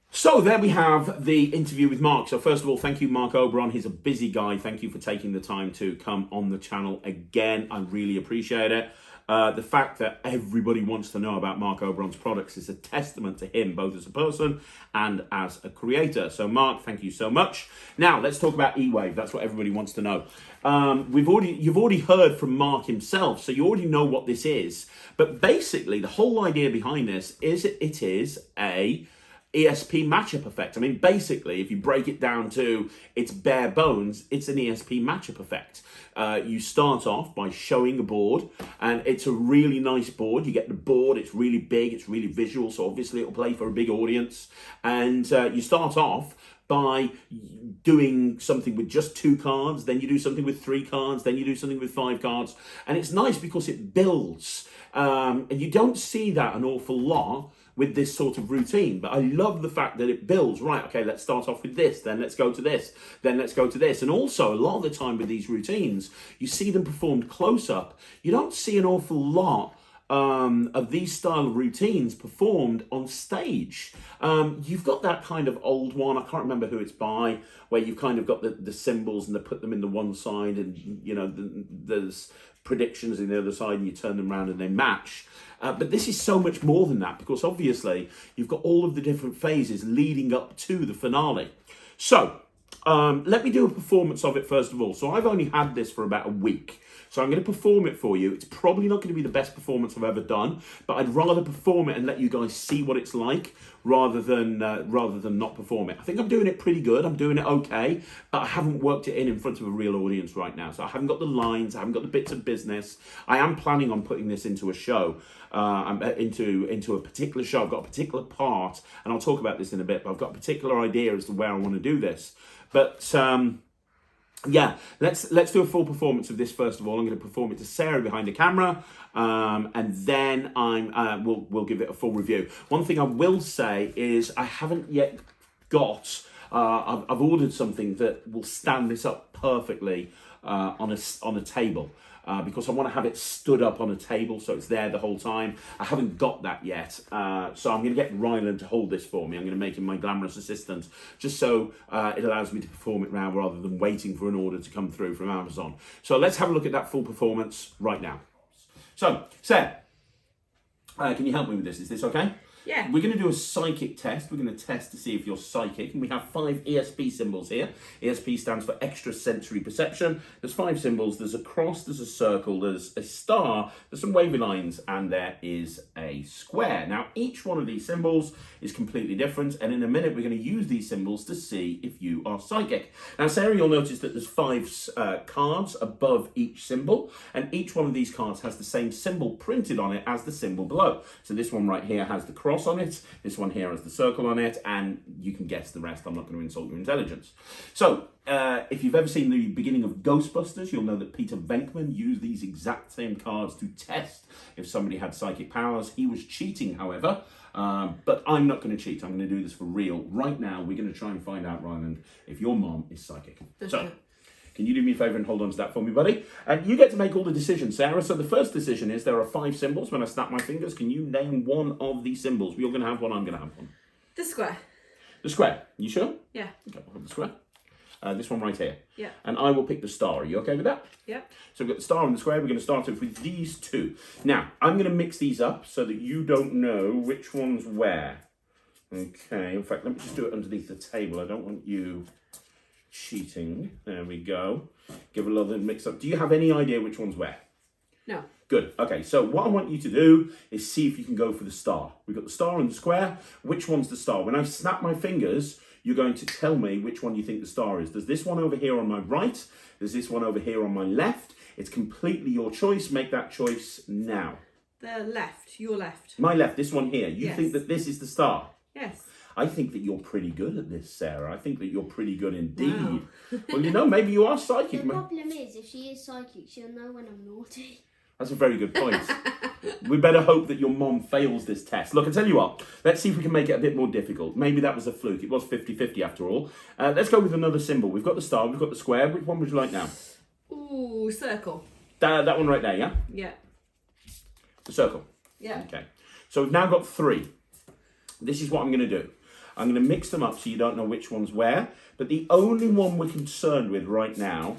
So there we have the interview with Mark. So first of all, thank you, Marc Oberon. He's a busy guy. Thank you for taking the time to come on the channel again. I really appreciate it. The fact that everybody wants to know about Marc Oberon's products is a testament to him, both as a person and as a creator. So Mark, thank you so much. Now let's talk about E-Wave. That's what everybody wants to know. You've already heard from Mark himself, so you already know what this is. But basically, the whole idea behind this is it is a ESP matchup effect. I mean, basically, if you break it down to its bare bones, it's an ESP matchup effect. You start off by showing a board, and it's a really nice board. You get the board, it's really big, it's really visual, so obviously it'll play for a big audience. And you start off by doing something with just 2 cards, then you do something with 3 cards, then you do something with 5 cards. And it's nice because it builds. And you don't see that an awful lot with this sort of routine, but I love the fact that it builds. Right, okay, let's start off with this, then let's go to this, then let's go to this. And also, a lot of the time with these routines, you see them performed close up. You don't see an awful lot of these style of routines performed on stage. You've got that kind of old one, I can't remember who it's by, where you've kind of got the symbols and they put them in the one side, and you know, there's predictions in the other side, and you turn them around and they match. But this is so much more than that, because obviously you've got all of the different phases leading up to the finale. So let me do a performance of it first of all. So I've only had this for about a week. So I'm going to perform it for you. It's probably not going to be the best performance I've ever done, but I'd rather perform it and let you guys see what it's like rather than not perform it. I think I'm doing it pretty good. I'm doing it okay, but I haven't worked it in front of a real audience right now. So I haven't got the lines. I haven't got the bits of business. I am planning on putting this into a show, into a particular show. I've got a particular part, and I'll talk about this in a bit, but I've got a particular idea as to where I want to do this. But yeah, let's do a full performance of this first of all. I'm going to perform it to Sarah behind the camera, and then we'll give it a full review. One thing I will say is I haven't yet got, I've ordered something that will stand this up perfectly on a table. Because I want to have it stood up on a table so it's there the whole time. I haven't got that yet, so I'm going to get Ryland to hold this for me. I'm going to make him my glamorous assistant, just so it allows me to perform it now rather than waiting for an order to come through from Amazon. So let's have a look at that full performance right now. So, Sarah, can you help me with this? Is this okay? Yeah. We're going to do a psychic test. We're going to test to see if you're psychic. And we have 5 ESP symbols here. ESP stands for extrasensory perception. There's 5 symbols. There's a cross, there's a circle, there's a star, there's some wavy lines, and there is a square. Now, each one of these symbols is completely different. And in a minute, we're going to use these symbols to see if you are psychic. Now, Sarah, you'll notice that there's 5 cards above each symbol. And each one of these cards has the same symbol printed on it as the symbol below. So this one right here has the cross on it, this one here has the circle on it, and you can guess the rest. I'm not going to insult your intelligence. So, if you've ever seen the beginning of Ghostbusters, you'll know that Peter Venkman used these exact same cards to test if somebody had psychic powers. He was cheating, however, but I'm not going to cheat. I'm going to do this for real. Right now, we're going to try and find out, Ryland, if your mom is psychic. So, can you do me a favour and hold on to that for me, buddy? And you get to make all the decisions, Sarah. So the first decision is there are 5 symbols. When I snap my fingers, can you name one of these symbols? You're going to have one, I'm going to have one. The square. The square. You sure? Yeah. Okay, we'll have the square. This one right here. Yeah. And I will pick the star. Are you okay with that? Yeah. So we've got the star and the square. We're going to start off with these 2. Now, I'm going to mix these up so that you don't know which one's where. Okay. In fact, let me just do it underneath the table. I don't want you cheating. There we go. Give a little mix up. Do you have any idea which one's where? No. Good. Okay, so what I want you to do is see if you can go for the star. We've got the star and the square. Which one's the star? When I snap my fingers, you're going to tell me which one you think the star is. There's this one over here on my right. There's this one over here on my left. It's completely your choice. Make that choice now. The left. Your left. My left, this one here. You Yes. think that this is the star? Yes. I think that you're pretty good at this, Sarah. I think that you're pretty good indeed. Wow. Well, you know, maybe you are psychic. The problem is, if she is psychic, she'll know when I'm naughty. That's a very good point. We better hope that your mom fails this test. Look, I tell you what, let's see if we can make it a bit more difficult. Maybe that was a fluke. It was 50-50 after all. Let's go with another symbol. We've got the star, we've got the square. Which one would you like now? Ooh, circle. That one right there, yeah? Yeah. The circle. Yeah. Okay. So we've now got 3. This is what I'm going to do. I'm going to mix them up so you don't know which one's where. But the only one we're concerned with right now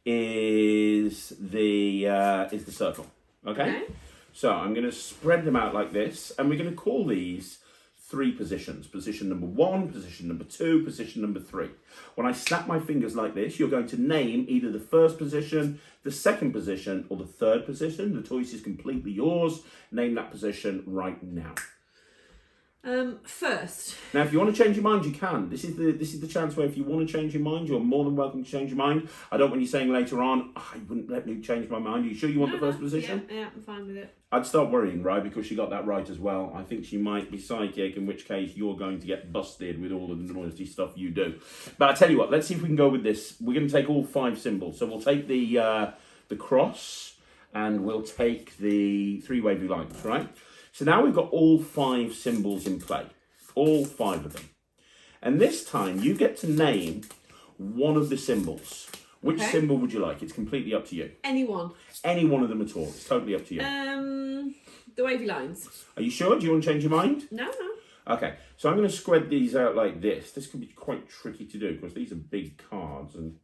is the circle. Okay? So I'm going to spread them out like this, and we're going to call these 3 positions. Position number 1, position number 2, position number 3. When I snap my fingers like this, you're going to name either the first position, the second position, or the third position. The choice is completely yours. Name that position right now. First. Now, if you want to change your mind, you can. This is the chance where if you want to change your mind, you're more than welcome to change your mind. I don't want you saying later on, oh, you wouldn't let me change my mind. Are you sure you want the first position? Yeah, I'm fine with it. I'd start worrying, right, because she got that right as well. I think she might be psychic, in which case you're going to get busted with all of the noisy stuff you do. But I tell you what, let's see if we can go with this. We're going to take all 5 symbols. So we'll take the cross, and we'll take the 3 wavy lines, right? So now we've got all 5 symbols in play, all 5 of them. And this time you get to name one of the symbols. Which symbol would you like? It's completely up to you. Anyone. Any one of them at all. It's totally up to you. The wavy lines. Are you sure? Do you want to change your mind? No. Okay, so I'm going to spread these out like this. This could be quite tricky to do because these are big cards and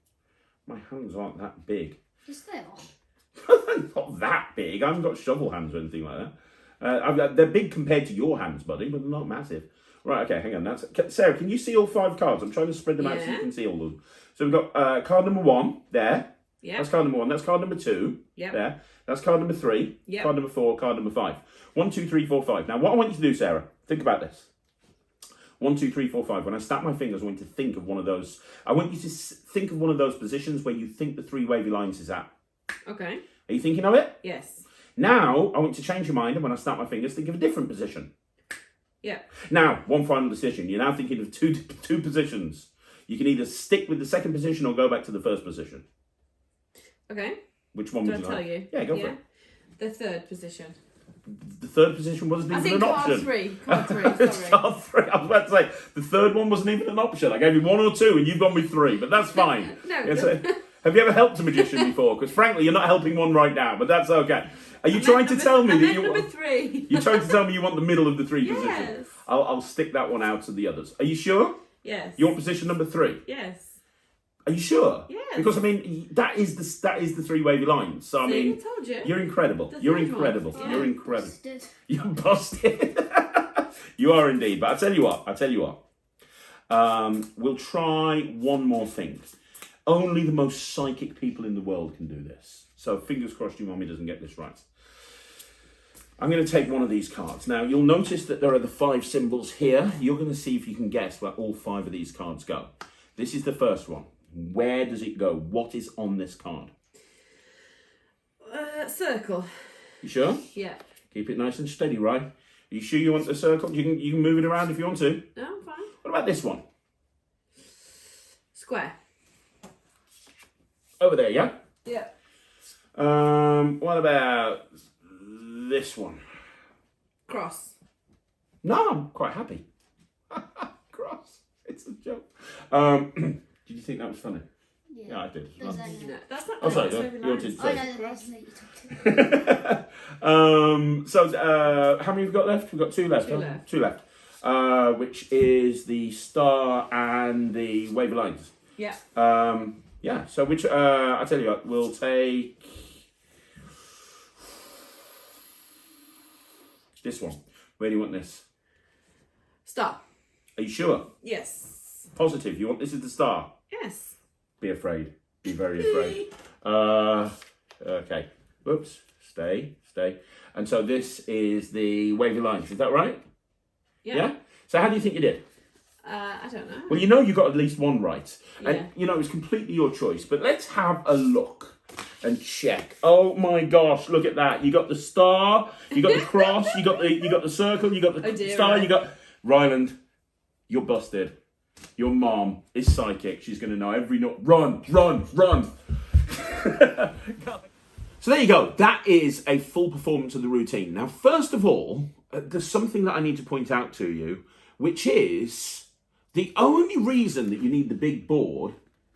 my hands aren't that big. Yes, they are. Not that big. I haven't got shovel hands or anything like that. They're big compared to your hands, buddy, but they're not massive. Right, okay, hang on. Sarah, can you see all 5 cards? I'm trying to spread them out so you can see all of them. So we've got card number 1 there. Yeah. That's card number 1. That's card number 2 there. That's card number 3. Yep. Card number 4. Card number 5. 1, 2, 3, 4, 5. Now, what I want you to do, Sarah, think about this. 1, 2, 3, 4, 5. When I snap my fingers, I want you to think of one of those. I want you to think of one of those positions where you think the 3 wavy lines is at. Okay. Are you thinking of it? Yes. Now, I want you to change your mind, and when I snap my fingers, think of a different position. Yeah. Now, one final decision. You're now thinking of two positions. You can either stick with the second position or go back to the first position. Okay. Which one would you like? Tell you? Yeah, go for it. The third position. the third position wasn't I even think an card option. 3. Card 3, sorry. Card 3. I was about to say, the third one wasn't even an option. I gave you 1 or 2 and you've gone with 3, but that's fine. No. Have you ever helped a magician before? Because frankly, you're not helping one right now, but that's okay. Are you trying to tell me that you number want... 3. You're trying to tell me you want the middle of the 3 Yes. positions? I'll stick that one out to the others. Are you sure? Yes. You want position number 3? Yes. Are you sure? Yes. Because I mean, that is the 3 wavy lines. So I See, mean, I told you. you're incredible. The You're third one. incredible. Yeah. You're incredible. Busted. You're busted. You are indeed. But I tell you what. We'll try one more thing. Only the most psychic people in the world can do this. So fingers crossed your mummy doesn't get this right. I'm going to take one of these cards. Now, you'll notice that there are the 5 symbols here. You're going to see if you can guess where all 5 of these cards go. This is the first one. Where does it go? What is on this card? Circle. You sure? Yeah. Keep it nice and steady, right? Are you sure you want the circle? You can move it around if you want to. No, I'm fine. What about this one? Square. Over there, yeah? Yeah. What about this one? Cross. No, I'm quite happy. Cross. It's a joke. Did you think that was funny? Yeah, I did. There's Oh, only- No, that's not Oh, sorry, that's you over wanted lines. to I say. know the person that you talked to. So, how many have we got left? We've got 2 left. 2 huh? left. 2 left. Which is the star and the wavy lines. Yeah. Yeah, so which, I tell you what, we'll take this one. Where do you want this? Star. Are you sure? Yes. Positive, you want this as the star? Yes. Be afraid. Be very afraid. Okay. Whoops. Stay. And so this is the wavy lines, is that right? Yeah. So how do you think you did? I don't know. Well, you know you got at least 1 right. Yeah. And, you know, it's completely your choice. But let's have a look and check. Oh, my gosh, look at that. You got the star, you got the cross, you got the circle, you got the Oh dear, star, right. you got... Ryland, you're busted. Your mom is psychic. She's going to know every note. Run. So there you go. That is a full performance of the routine. Now, first of all, there's something that I need to point out to you, which is the only reason that you need the big board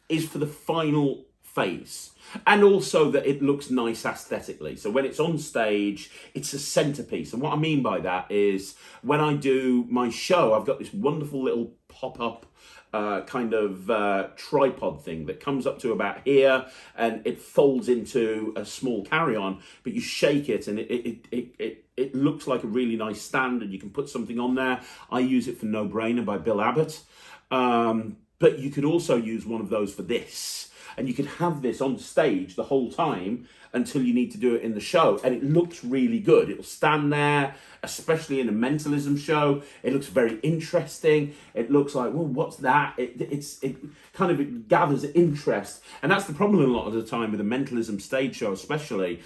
is for the final phase. And also that it looks nice aesthetically. So when it's on stage, it's a centerpiece. And what I mean by that is when I do my show, I've got this wonderful little pop-up kind of tripod thing that comes up to about here and it folds into a small carry-on, but you shake it and it looks like a really nice stand and you can put something on there. I use it for No Brainer by Bill Abbott. But you could also use one of those for this. And you could have this on stage the whole time until you need to do it in the show. And it looks really good. It'll stand there, especially in a mentalism show. It looks very interesting. It looks like, well, what's that? It kind of gathers interest. And that's the problem a lot of the time with a mentalism stage show, especially.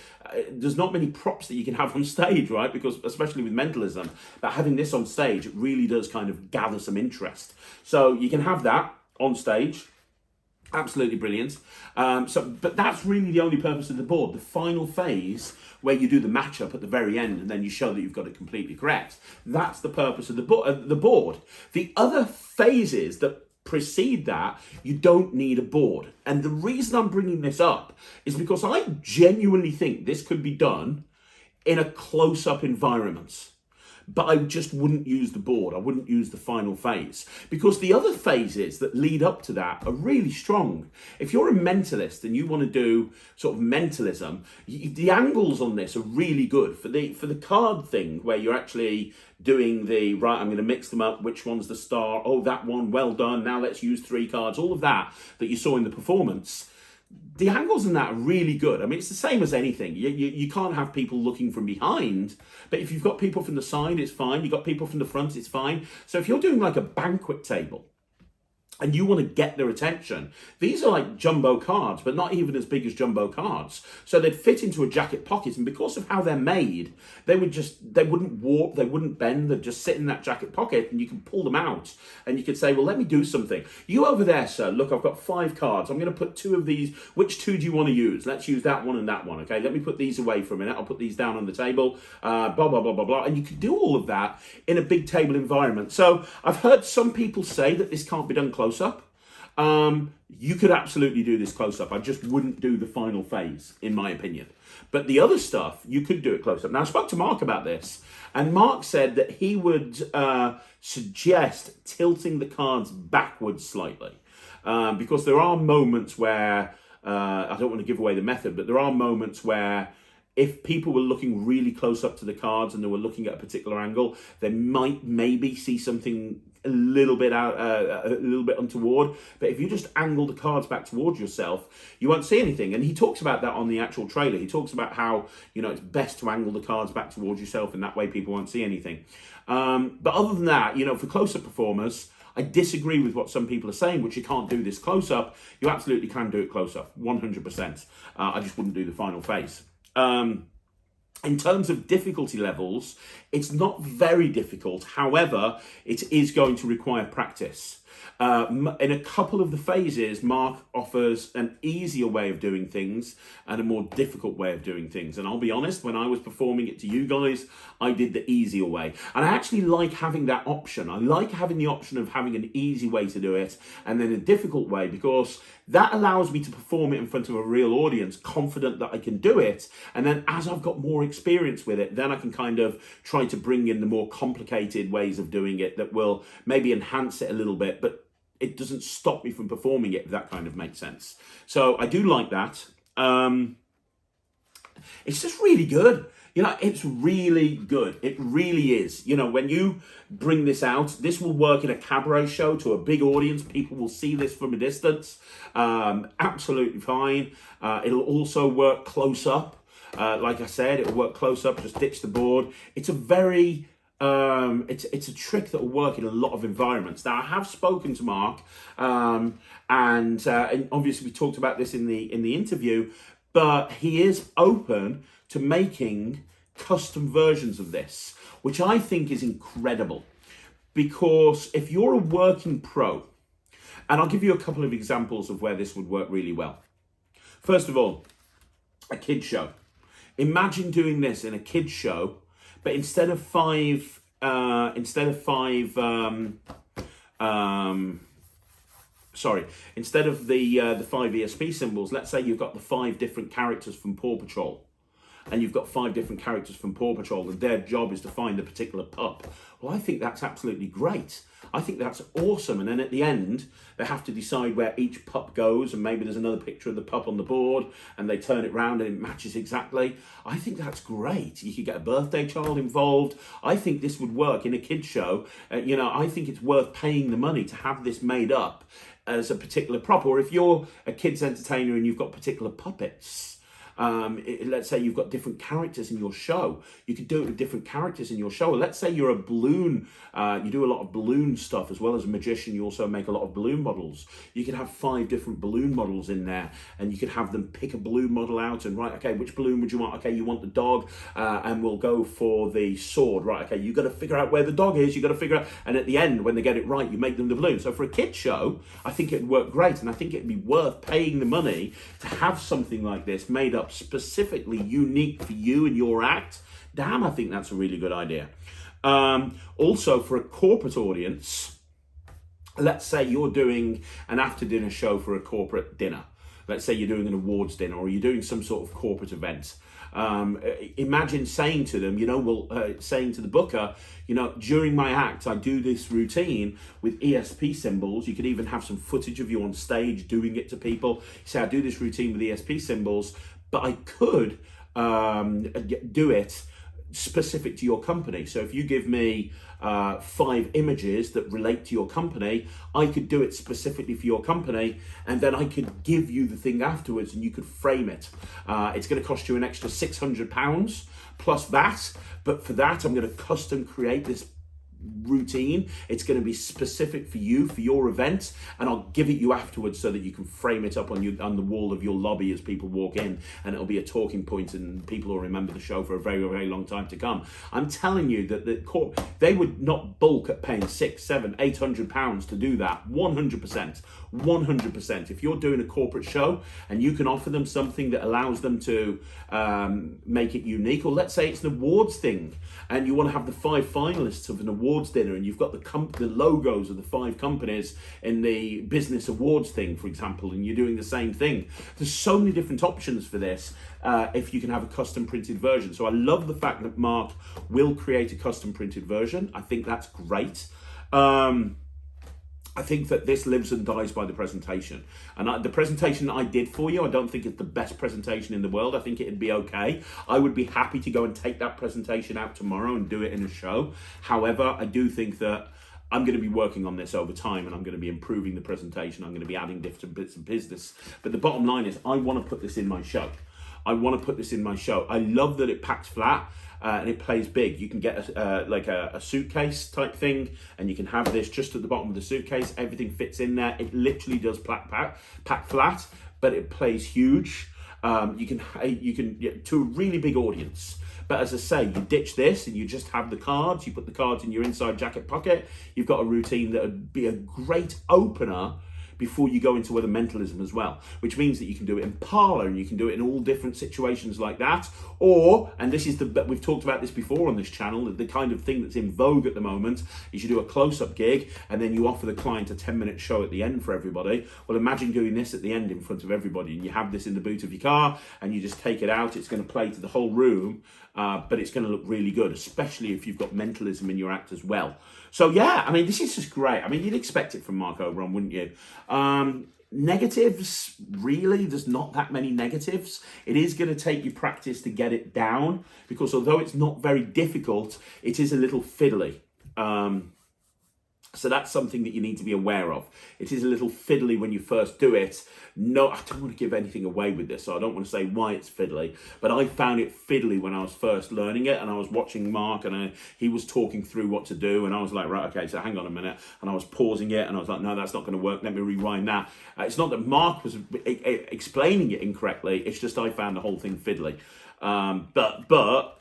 There's not many props that you can have on stage, right? Because especially with mentalism, but having this on stage, it really does kind of gather some interest. So you can have that on stage. Absolutely brilliant. But that's really the only purpose of the board. The final phase, where you do the matchup at the very end, and then you show that you've got it completely correct. That's the purpose of the board. The other phases that precede that, you don't need a board. And the reason I'm bringing this up is because I genuinely think this could be done in a close-up environment. But I just wouldn't use the board. I wouldn't use the final phase because the other phases that lead up to that are really strong. If you're a mentalist and you want to do sort of mentalism, the angles on this are really good for the card thing where you're actually doing the, right, I'm going to mix them up. Which one's the star? Oh, that one. Well done. Now let's use 3 cards. All of that you saw in the performance. The angles in that are really good. I mean, it's the same as anything. You can't have people looking from behind, but if you've got people from the side, it's fine. You've got people from the front, it's fine. So if you're doing like a banquet table, and you want to get their attention. These are like jumbo cards, but not even as big as jumbo cards. So they'd fit into a jacket pocket, and because of how they're made, they wouldn't warp, they wouldn't bend, they'd just sit in that jacket pocket, and you can pull them out, and you could say, well, let me do something. You over there, sir, look, I've got 5 cards. I'm going to put 2 of these. Which 2 do you want to use? Let's use that one and that one, okay? Let me put these away for a minute. I'll put these down on the table, blah, blah, blah, blah, blah. And you could do all of that in a big table environment. So I've heard some people say that this can't be done close up. You could absolutely do this close up. I just wouldn't do the final phase, in my opinion. But the other stuff, you could do it close up. Now, I spoke to Mark about this, and Mark said that he would suggest tilting the cards backwards slightly, because there are moments where, I don't want to give away the method, but there are moments where if people were looking really close up to the cards and they were looking at a particular angle, they might maybe see something a little bit untoward. But if you just angle the cards back towards yourself, you won't see anything. And he talks about that on the actual trailer. He talks about how, it's best to angle the cards back towards yourself, and that way people won't see anything. But other than that, for close-up performers, I disagree with what some people are saying, which you can't do this close-up. You absolutely can do it close-up, 100%. I just wouldn't do the final phase. In terms of difficulty levels, it's not very difficult. However, it is going to require practice. In a couple of the phases, Mark offers an easier way of doing things and a more difficult way of doing things. And I'll be honest, when I was performing it to you guys, I did the easier way. And I actually like having that option. I like having the option of having an easy way to do it and then a difficult way, because that allows me to perform it in front of a real audience, confident that I can do it. And then as I've got more experience with it, then I can kind of try to bring in the more complicated ways of doing it that will maybe enhance it a little bit, but it doesn't stop me from performing it, if that kind of makes sense. So I do like that. It's just really good. It's really good. It really is. When you bring this out, this will work in a cabaret show to a big audience. People will see this from a distance. Absolutely fine. It'll also work close up. Like I said, it'll work close up, just ditch the board. It's a very... it's a trick that will work in a lot of environments. Now, I have spoken to Mark, and obviously we talked about this in the interview, but he is open to making custom versions of this, which I think is incredible. Because if you're a working pro, and I'll give you a couple of examples of where this would work really well. First of all, a kids show. Imagine doing this in a kids show, but instead of five ESP symbols, let's say you've got the 5 different characters from Paw Patrol, and you've got 5 different characters from Paw Patrol, and their job is to find a particular pup. Well, I think that's absolutely great. I think that's awesome. And then at the end, they have to decide where each pup goes, and maybe there's another picture of the pup on the board, and they turn it round and it matches exactly. I think that's great. You could get a birthday child involved. I think this would work in a kid's show. I think it's worth paying the money to have this made up as a particular prop. Or if you're a kid's entertainer and you've got particular puppets, let's say you've got different characters in your show, you could do it with different characters in your show. Or let's say you're a balloon, you do a lot of balloon stuff as well as a magician. You also make a lot of balloon models. You could have 5 different balloon models in there, and you could have them pick a balloon model out and, right, okay, which balloon would you want? Okay, you want the dog, and we'll go for the sword. Right, okay, you got to figure out where the dog is. You got to figure out, and at the end, when they get it right, you make them the balloon. So for a kid's show, I think it'd work great, and I think it'd be worth paying the money to have something like this made up specifically unique for you and your act. Damn, I think that's a really good idea. Also, for a corporate audience, let's say you're doing an after-dinner show for a corporate dinner. Let's say you're doing an awards dinner, or you're doing some sort of corporate event. Imagine saying to them, saying to the booker, during my act, I do this routine with ESP symbols. You could even have some footage of you on stage doing it to people. You say, I do this routine with ESP symbols, but I could do it specific to your company. So if you give me 5 images that relate to your company, I could do it specifically for your company, and then I could give you the thing afterwards and you could frame it. It's going to cost you an extra £600 plus that, but for that I'm going to custom create routine. It's going to be specific for you, for your event, and I'll give it you afterwards so that you can frame it up on the wall of your lobby as people walk in, and it'll be a talking point, and people will remember the show for a very, very long time to come. I'm telling you that they would not bulk at paying £600, £700, £800 to do that. 100%. If you're doing a corporate show and you can offer them something that allows them to make it unique, or let's say it's an awards thing and you want to have the 5 finalists of an awards dinner and you've got the logos of the 5 companies in the business awards thing, for example, and you're doing the same thing. There's so many different options for this if you can have a custom printed version. So I love the fact that Marc will create a custom printed version. I think that's great. I think that this lives and dies by the presentation. And the presentation that I did for you, I don't think it's the best presentation in the world. I think it'd be okay. I would be happy to go and take that presentation out tomorrow and do it in a show. However, I do think that I'm going to be working on this over time, and I'm going to be improving the presentation. I'm going to be adding different bits of business. But the bottom line is I want to put this in my show. I love that it packs flat. And it plays big. You can get like a suitcase type thing, and you can have this just at the bottom of the suitcase. Everything fits in there. It literally does pack flat, but it plays huge. You can to a really big audience. But as I say, you ditch this and you just have the cards. You put the cards in your inside jacket pocket. You've got a routine that would be a great opener before you go into other mentalism as well, which means that you can do it in parlor and you can do it in all different situations like that. Or, and this is we've talked about this before on this channel, the kind of thing that's in vogue at the moment is you do a close-up gig and then you offer the client a 10-minute show at the end for everybody. Well, imagine doing this at the end in front of everybody, and you have this in the boot of your car and you just take it out. It's going to play to the whole room, but it's going to look really good, especially if you've got mentalism in your act as well. So yeah, I mean, this is just great. I mean, you'd expect it from Marc Oberon, wouldn't you? Negatives, really, there's not that many negatives. It is going to take you practice to get it down, because although it's not very difficult, it is a little fiddly. So that's something that you need to be aware of. It is a little fiddly when you first do it. No, I don't want to give anything away with this, so I don't want to say why it's fiddly, but I found it fiddly when I was first learning it, and I was watching Marc, and he was talking through what to do, and I was like, right, okay, so hang on a minute, and I was pausing it, and I was like, no, that's not going to work, let me rewind that. It's not that Marc was explaining it incorrectly, it's just I found the whole thing fiddly. But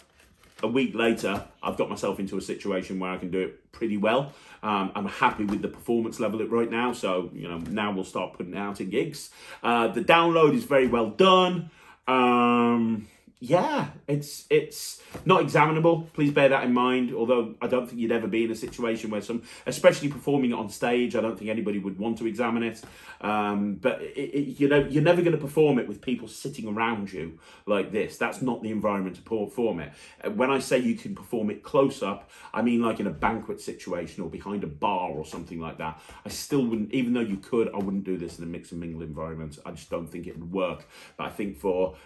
a week later, I've got myself into a situation where I can do it pretty well. I'm happy with the performance level right now, so now we'll start putting it out in gigs. The download is very well done. Yeah, it's not examinable. Please bear that in mind. Although I don't think you'd ever be in a situation where especially performing it on stage, I don't think anybody would want to examine it. But you're never going to perform it with people sitting around you like this. That's not the environment to perform it. When I say you can perform it close up, I mean like in a banquet situation or behind a bar or something like that. I still wouldn't, even though you could, I wouldn't do this in a mix and mingle environment. I just don't think it would work. But I think for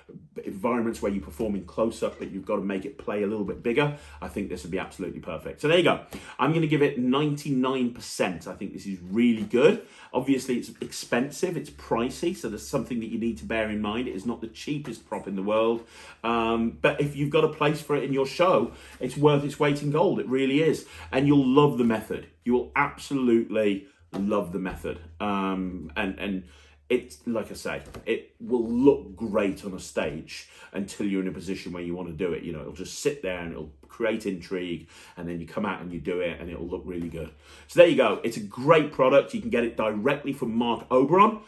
environments where you performing close up but you've got to make it play a little bit bigger, I think this would be absolutely perfect. So there you go. I'm going to give it 99%. I think this is really good. Obviously it's expensive, it's pricey, so there's something that you need to bear in mind. It is not the cheapest prop in the world, but if you've got a place for it in your show, it's worth its weight in gold. It really is, and you'll love the method. You will absolutely love the method, and it's, like I say, it will look great on a stage until you're in a position where you want to do it. It'll just sit there and it'll create intrigue, and then you come out and you do it and it'll look really good. So there you go. It's a great product. You can get it directly from Marc Oberon.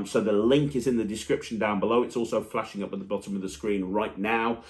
So the link is in the description down below. It's also flashing up at the bottom of the screen right now.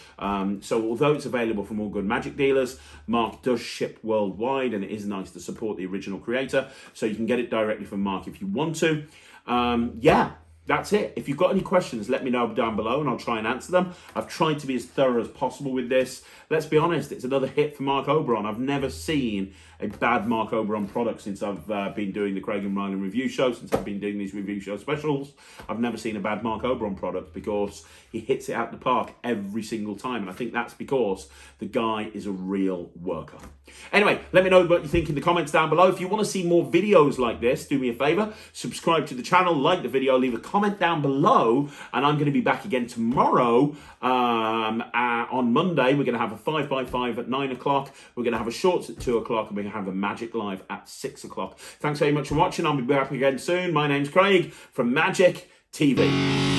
So although it's available from all good magic dealers, Marc does ship worldwide, and it is nice to support the original creator. So you can get it directly from Marc if you want to. Yeah, that's it. If you've got any questions, let me know down below and I'll try and answer them. I've tried to be as thorough as possible with this. Let's be honest, it's another hit for Marc Oberon. I've never seen a bad Marc Oberon product since I've been doing the Craig and Ryland review show, since I've been doing these review show specials. I've never seen a bad Marc Oberon product because he hits it out the park every single time. And I think that's because the guy is a real worker. Anyway, let me know what you think in the comments down below. If you want to see more videos like this, do me a favor, subscribe to the channel, like the video, leave a comment down below, and I'm going to be back again tomorrow on on Monday, we're going to have a 5x5 at 9 o'clock. We're going to have a shorts at 2 o'clock, and we're going to have a Magic Live at 6 o'clock. Thanks very much for watching. I'll be back again soon. My name's Craig from Magic TV.